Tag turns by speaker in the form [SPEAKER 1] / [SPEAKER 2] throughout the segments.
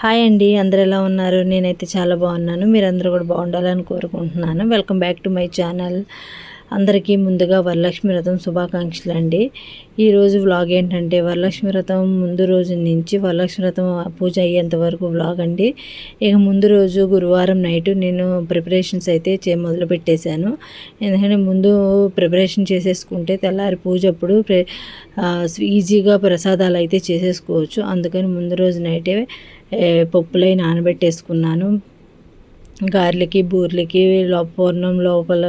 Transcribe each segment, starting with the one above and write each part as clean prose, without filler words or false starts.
[SPEAKER 1] Hi అండి, అందరూ ఎలా ఉన్నారు? నేనైతే చాలా బాగున్నాను. మీరందరూ కూడా బాగుండాలని కోరుకుంటున్నాను. Welcome back to my channel. అందరికీ ముందుగా వరలక్ష్మి వ్రతం శుభాకాంక్షలు అండి. ఈరోజు వ్లాగ్ ఏంటంటే వరలక్ష్మి వ్రతం ముందు రోజు నుంచి వరలక్ష్మి వ్రతం పూజ అయ్యేంత వరకు వ్లాగ్ అండి. ఇక ముందు రోజు గురువారం నైట్ నేను ప్రిపరేషన్స్ అయితే మొదలు పెట్టేశాను. ఎందుకంటే ముందు ప్రిపరేషన్ చేసేసుకుంటే తెల్లారి పూజ అప్పుడు ఈజీగా ప్రసాదాలు అయితే చేసేసుకోవచ్చు. అందుకని ముందు రోజు నైటే పప్పులై నానబెట్టేసుకున్నాను. గారెలకి బూరెలకి పూర్ణం లోపల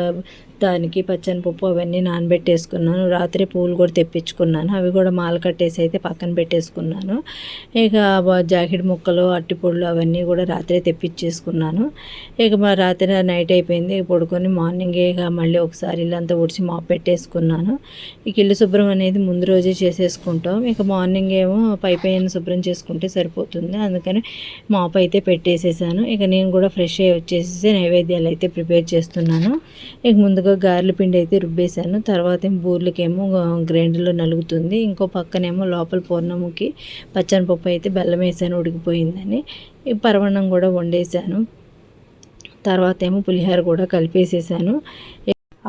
[SPEAKER 1] దానికి పచ్చనిపప్పు అవన్నీ నానబెట్టేసుకున్నాను. రాత్రి పూలు కూడా తెప్పించుకున్నాను. అవి కూడా మాల కట్టేసి అయితే పక్కన పెట్టేసుకున్నాను. ఇక జాకెట్ ముక్కలు అట్టిపొడులు అవన్నీ కూడా రాత్రే తెప్పించేసుకున్నాను. ఇక మా రాత్రి నైట్ అయిపోయింది. పడుకొని మార్నింగే ఇక మళ్ళీ ఒకసారి ఇల్లంతా ఊడ్చి మాప్ పెట్టేసుకున్నాను. ఇక ఇల్లు శుభ్రం అనేది ముందు రోజే చేసేసుకుంటాం. ఇక మార్నింగ్ ఏమో పైన శుభ్రం చేసుకుంటే సరిపోతుంది. అందుకని మాప్ అయితే పెట్టేసేసాను. ఇక నేను కూడా ఫ్రెష్ అయ్యి వచ్చేసి నైవేద్యాలు అయితే ప్రిపేర్ చేస్తున్నాను. ఇక ముందుగా గారెల పిండి అయితే రుబ్బేశాను. తర్వాత బూర్లకేమో గ్రైండర్లో నలుగుతుంది. ఇంకో పక్కనేమో లోపల పూర్ణముకి పచ్చనిపప్పు అయితే బెల్లం వేసాను ఉడికిపోయిందని. ఈ పరవన్నం కూడా వండేసాను. తర్వాత ఏమో పులిహోర కూడా కలిపేసేసాను.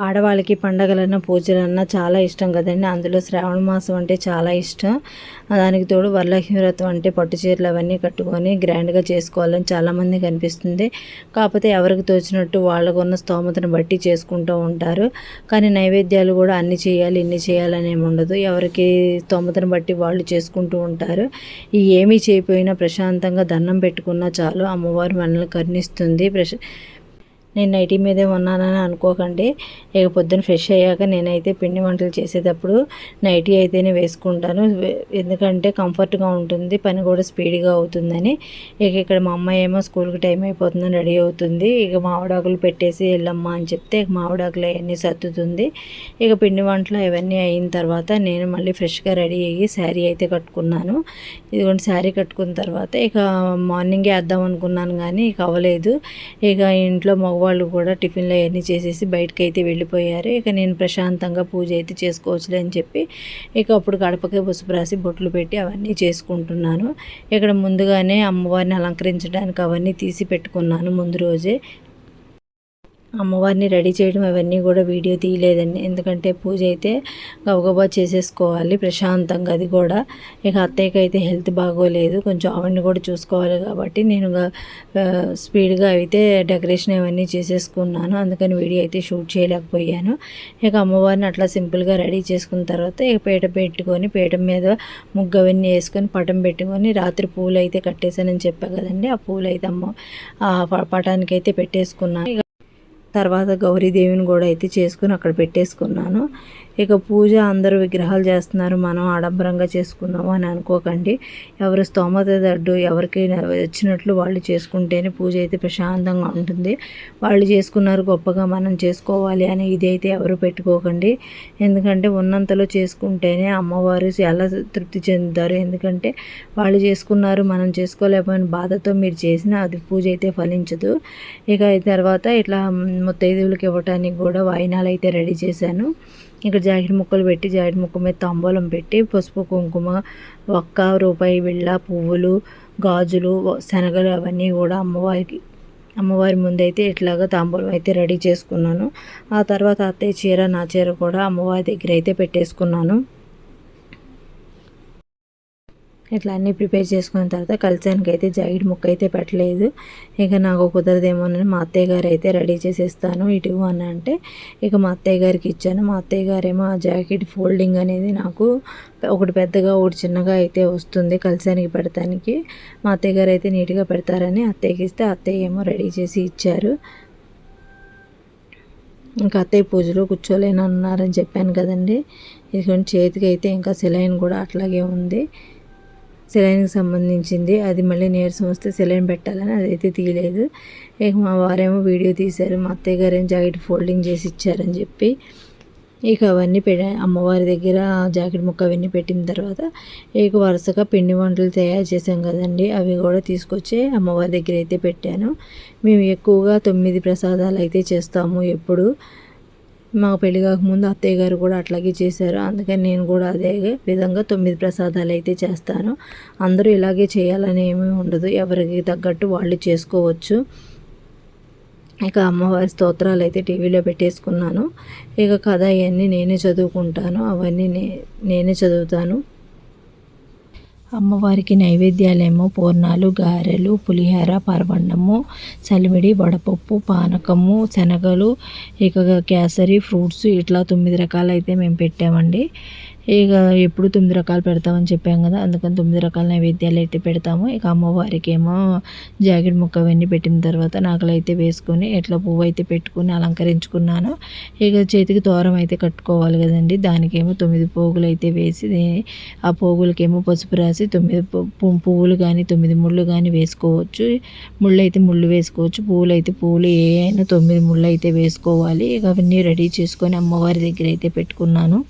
[SPEAKER 1] ఆడవాళ్ళకి పండగలన్నా పూజలన్నా చాలా ఇష్టం కదండి. అందులో శ్రావణ మాసం అంటే చాలా ఇష్టం. దానికి తోడు వరలక్ష్మి వ్రతం అంటే పట్టు చీరలు అవన్నీ కట్టుకొని గ్రాండ్గా చేసుకోవాలని చాలామంది కనిపిస్తుంది. కాకపోతే ఎవరికి తోచినట్టు వాళ్ళకున్న స్తోమతను బట్టి చేసుకుంటూ ఉంటారు. కానీ నైవేద్యాలు కూడా అన్ని చేయాలి ఇన్ని చేయాలని ఏమి ఉండదు. ఎవరికి స్తోమతను బట్టి వాళ్ళు చేసుకుంటూ ఉంటారు. ఏమీ చేయకపోయినా ప్రశాంతంగా దండం పెట్టుకున్నా చాలు, అమ్మవారు మనల్ని కరుణిస్తుంది. నేను నైటీ మీదే ఉన్నానని అనుకోకండి. ఇక పొద్దున్న ఫ్రెష్ అయ్యాక నేనైతే పిండి వంటలు చేసేటప్పుడు నైటీ అయితేనే వేసుకుంటాను. ఎందుకంటే కంఫర్ట్గా ఉంటుంది, పని కూడా స్పీడ్గా అవుతుందని. ఇక ఇక్కడ మా అమ్మాయి ఏమో స్కూల్కి టైం అయిపోతుందని రెడీ అవుతుంది. ఇక మామిడాకులు పెట్టేసి వెళ్ళమ్మా అని చెప్తే ఇక మామిడాకులు అవన్నీ సర్దుతుంది. ఇక పిండి వంటలు అవన్నీ అయిన తర్వాత నేను మళ్ళీ ఫ్రెష్గా రెడీ అయ్యి శారీ అయితే కట్టుకున్నాను. ఇదిగోండి శారీ కట్టుకున్న తర్వాత ఇక మార్నింగే వేద్దాం అనుకున్నాను కానీ ఇక అవ్వలేదు. ఇక ఇంట్లో వాళ్ళు కూడా టిఫిన్లు అవన్నీ చేసేసి బయటకు అయితే వెళ్ళిపోయారు. ఇక నేను ప్రశాంతంగా పూజ అయితే చేసుకోవచ్చులే అని చెప్పి ఇక అప్పుడు గడపకి పసుపు రాసి బొట్లు పెట్టి అవన్నీ చేసుకుంటున్నాను. ఇక్కడ ముందుగానే అమ్మవారిని అలంకరించడానికి అవన్నీ తీసి పెట్టుకున్నాను ముందు రోజే. అమ్మవారిని రెడీ చేయడం అవన్నీ కూడా వీడియో తీయలేదండి. ఎందుకంటే పూజ అయితే గబగబా చేసేసుకోవాలి ప్రశాంతంగా. అది కూడా ఇక అత్తయ్యకి అయితే హెల్త్ బాగోలేదు, కొంచెం ఆవిడని కూడా చూసుకోవాలి కాబట్టి నేను స్పీడ్గా అయితే డెకరేషన్ అవన్నీ చేసేసుకున్నాను. అందుకని వీడియో అయితే షూట్ చేయలేకపోయాను. ఇక అమ్మవారిని అట్లా సింపుల్గా రెడీ చేసుకున్న తర్వాత ఇక పీట పెట్టుకొని పీట మీద ముగ్గు అవన్నీ వేసుకొని పటం పెట్టుకొని రాత్రి పూలు అయితే కట్టేసానని చెప్పా కదండి. ఆ పూలు అయితే పటానికి అయితే పెట్టేసుకున్నాను. తర్వాత గౌరీదేవిని కూడా అయితే చేసుకుని అక్కడ పెట్టేసుకున్నాను. ఇక పూజ అందరూ విగ్రహాలు చేస్తున్నారు, మనం ఆడంబరంగా చేసుకుందాము అని అనుకోకండి. ఎవరు స్తోమత దడ్డు ఎవరికి వచ్చినట్లు వాళ్ళు చేసుకుంటేనే పూజ అయితే ప్రశాంతంగా ఉంటుంది. వాళ్ళు చేసుకున్నారు గొప్పగా మనం చేసుకోవాలి అని ఇది అయితే ఎవరు పెట్టుకోకండి. ఎందుకంటే ఉన్నంతలో చేసుకుంటేనే అమ్మవారు చాలా తృప్తి చెందుతారు. ఎందుకంటే వాళ్ళు చేసుకున్నారు మనం చేసుకోలేకపోయిన బాధతో మీరు చేసిన అది పూజ అయితే ఫలించదు. ఇక తర్వాత ఇట్లా ముత్తైదువులకు ఇవ్వటానికి కూడా వాయినాలు అయితే రెడీ చేశాను. ఇక్కడ జాకెట్ ముక్కలు పెట్టి జాకెట్ ముక్క మీద తాంబూలం పెట్టి పసుపు కుంకుమ రూపాయి బిళ్ళ పువ్వులు గాజులు శనగలు అవన్నీ కూడా అమ్మవారి ముందైతే ఇట్లాగా తాంబూలం అయితే రెడీ చేసుకున్నాను. ఆ తర్వాత అత్తయ్య చీర నా చీర కూడా అమ్మవారి దగ్గర అయితే పెట్టేసుకున్నాను. ఇట్లా అన్నీ ప్రిపేర్ చేసుకున్న తర్వాత కలిసానికి అయితే జాకెట్ ముక్క అయితే పెట్టలేదు. ఇక నాకు కుదరదేమోనని మా అత్తయ్య గారు అయితే రెడీ చేసేస్తాను ఇటు అని అంటే ఇక మా అత్తయ్య గారికి ఇచ్చాను. మా అత్తయ్య గారేమో ఆ జాకెట్ ఫోల్డింగ్ అనేది నాకు ఒకటి పెద్దగా ఒకటి చిన్నగా అయితే వస్తుంది కలిసానికి పెడతానికి. మా అత్తయ్య గారు అయితే నీట్గా పెడతారని అత్తయ్యకి ఇస్తే అత్తయ్య ఏమో రెడీ చేసి ఇచ్చారు. ఇంకా అత్తయ్య పూజలో కూర్చోలేను అన్నారని చెప్పాను కదండి. ఇదిగోండి చేతికి అయితే ఇంకా సెలైన్ కూడా అట్లాగే ఉంది, సెలైన్కి సంబంధించింది. అది మళ్ళీ నీరసం వస్తే సెలైన్ పెట్టాలని అదైతే తీయలేదు. ఇక మా వారేమో వీడియో తీశారు, మా అత్తయ్య గారు ఏమో జాకెట్ ఫోల్డింగ్ చేసి ఇచ్చారని చెప్పి ఇక అవన్నీ అమ్మవారి దగ్గర జాకెట్ ముక్క అవన్నీ పెట్టిన తర్వాత ఇక వరుసగా పిండి వంటలు తయారు చేసాం కదండి, అవి కూడా తీసుకొచ్చి అమ్మవారి దగ్గర అయితే పెట్టాను. మేము ఎక్కువగా 9 ప్రసాదాలు అయితే చేస్తాము ఎప్పుడు. మాకు పెళ్లి కాకముందు అత్తయ్య గారు కూడా అట్లాగే చేశారు. అందుకని నేను కూడా అదే విధంగా 9 ప్రసాదాలు అయితే చేస్తాను. అందరూ ఇలాగే చేయాలని ఏమీ ఉండదు, ఎవరికి తగ్గట్టు వాళ్ళు చేసుకోవచ్చు. ఇక అమ్మవారి స్తోత్రాలు అయితే టీవీలో పెట్టేసుకున్నాను. ఇక కథ అవన్నీ నేనే చదువుకుంటాను, అవన్నీ నేనే చదువుతాను. అమ్మవారికి నైవేద్యాలేమో పూర్ణాలు, గారెలు, పులిహోర, పరవన్నము, చలిమిడి, వడపప్పు, పానకము, శనగలు, ఇక కేసరి, ఫ్రూట్స్ ఇట్లా 9 రకాలు అయితే మేము పెట్టామండి. ఇక ఎప్పుడు 9 రకాలు పెడతామని చెప్పాం కదా, అందుకని 9 రకాల నైవేద్యాలు అయితే పెడతాము. ఇక అమ్మవారికి ఏమో జాకెట్ ముక్క అవన్నీ పెట్టిన తర్వాత నాకలు అయితే వేసుకొని ఇట్లా పువ్వు అయితే పెట్టుకుని అలంకరించుకున్నాను. ఇక చేతికి తోరం అయితే కట్టుకోవాలి కదండి, దానికేమో 9 పోగులు అయితే వేసి ఆ పోగులకేమో పసుపు రాసి 9 పువ్వులు కానీ 9 ముళ్ళు కానీ వేసుకోవచ్చు. ముళ్ళు అయితే ముళ్ళు వేసుకోవచ్చు, పువ్వులు అయితే పువ్వులు ఏ అయినా 9 ముళ్ళు అయితే వేసుకోవాలి. ఇక అవన్నీ రెడీ చేసుకొని అమ్మవారి దగ్గర అయితే పెట్టుకున్నాను.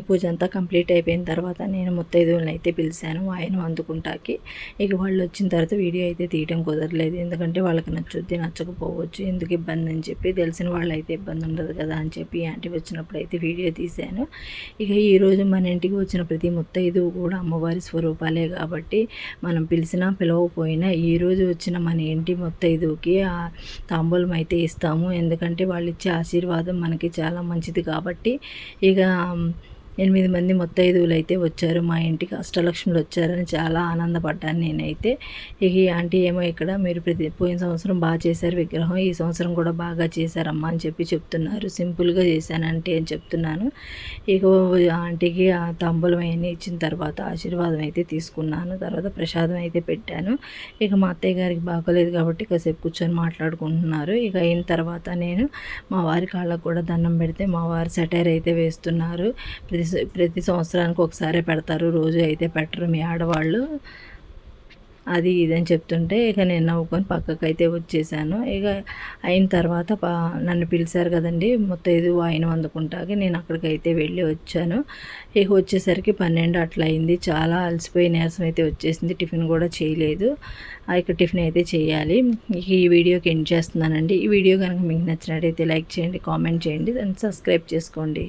[SPEAKER 1] పూజ అంతా కంప్లీట్ అయిపోయిన తర్వాత నేను ముత్తైదువులను అయితే పిలిచాను ఆయన అందుకుంటాకి. ఇక వాళ్ళు వచ్చిన తర్వాత వీడియో అయితే తీయడం కుదరలేదు, ఎందుకంటే వాళ్ళకి నచ్చుద్ది నచ్చకపోవచ్చు, ఎందుకు ఇబ్బంది అని చెప్పి, తెలిసిన వాళ్ళు అయితే ఇబ్బంది ఉండదు కదా అని చెప్పి ఆంటీ వచ్చినప్పుడు అయితే వీడియో తీశాను. ఇక ఈరోజు మన ఇంటికి వచ్చిన ప్రతి ముత్తైదువు కూడా అమ్మవారి స్వరూపాలే కాబట్టి మనం పిలిచినా పిలవకపోయినా ఈరోజు వచ్చిన మన ఇంటి ముత్తైదువుకి ఆ తాంబూలం అయితే ఇస్తాము, ఎందుకంటే వాళ్ళు ఇచ్చే ఆశీర్వాదం మనకి చాలా మంచిది కాబట్టి. ఇక 8 మంది ముత్తైదువులు అయితే వచ్చారు మా ఇంటికి, అష్టలక్ష్ములు వచ్చారని చాలా ఆనందపడ్డాను నేనైతే. ఇక ఈ ఆంటీ ఏమో ఇక్కడ మీరు పోయిన సంవత్సరం బాగా చేశారు విగ్రహం, ఈ సంవత్సరం కూడా బాగా చేశారమ్మా అని చెప్పి చెప్తున్నారు, సింపుల్గా చేశానంటే అని చెప్తున్నాను. ఇక ఆంటీకి ఆ తాంబూలం అవన్నీ ఇచ్చిన తర్వాత ఆశీర్వాదం అయితే తీసుకున్నాను, తర్వాత ప్రసాదం అయితే పెట్టాను. ఇక మా అత్తయ్య గారికి బాగోలేదు కాబట్టి కాసేపు కూర్చొని మాట్లాడుకుంటున్నారు. ఇక అయిన తర్వాత నేను మా వారి కాళ్ళకు కూడా దండం పెడితే మా వారు సెటైర్ అయితే వేస్తున్నారు. ప్రతి సంవత్సరానికి ఒకసారి పెడతారు, రోజు అయితే పెట్టరు మీ ఆడవాళ్ళు, అది ఇదని చెప్తుంటే ఇక నేను నవ్వుకొని పక్కకు అయితే వచ్చేసాను. ఇక అయిన తర్వాత నన్ను పిలిచారు కదండి ముత్తైదు ఆయన అందుకుంటాకి, నేను అక్కడికైతే వెళ్ళి వచ్చాను. ఇక వచ్చేసరికి 12 అట్లా అయింది, చాలా అలసిపోయి నీరసం అయితే వచ్చేసింది, టిఫిన్ కూడా చేయలేదు. ఇక టిఫిన్ అయితే చేయాలి. ఇక ఈ వీడియోకి ఎండ్ చేస్తున్నానండి. ఈ వీడియో కనుక మీకు నచ్చినట్టయితే లైక్ చేయండి, కామెంట్ చేయండి, దాన్ని సబ్స్క్రైబ్ చేసుకోండి.